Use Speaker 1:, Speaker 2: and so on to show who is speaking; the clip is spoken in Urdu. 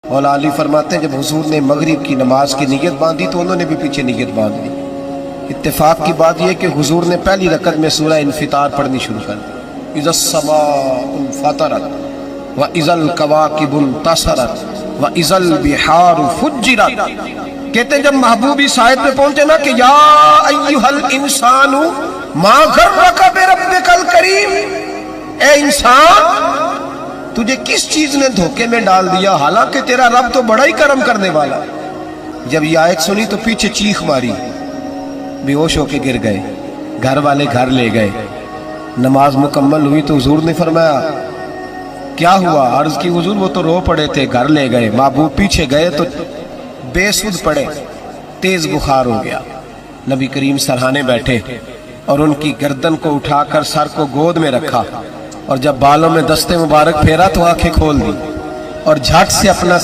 Speaker 1: مولا علی فرماتے ہیں جب حضور نے مغرب کی نماز کی نیت باندھی تو انہوں نے بھی پیچھے نیت باندھ لی۔ اتفاق کی بات یہ کہ حضور نے پہلی رکعت میں سورہ انفطار پڑھنی شروع کر دی، اذا السماء انفطرت واذا الکواکب انتصرت واذا البحار فجرت۔ کہتے ہیں جب محبوب اس آیت میں پہنچے نا کہ یا ایھا الانسان ما غرک بربک الکریم، اے انسان تجھے کس چیز نے دھوکے میں ڈال دیا، حالانکہ تیرا رب تو بڑا ہی کرم کرنے والا۔ جب یہ آیت سنی تو پیچھے چیخ ماری، بے ہوش ہو کے گر گئے، گھر والے گھر لے گئے۔ نماز مکمل ہوئی تو حضور نے فرمایا کیا ہوا؟ عرض کی حضور وہ تو رو پڑے تھے، گھر لے گئے۔ محبوب پیچھے گئے تو بے سود پڑے، تیز بخار ہو گیا۔ نبی کریم سرہانے بیٹھے اور ان کی گردن کو اٹھا کر سر کو گود میں رکھا، اور جب بالوں میں دستے مبارک پھیرا تو آنکھیں کھول دی اور جھٹ سے اپنا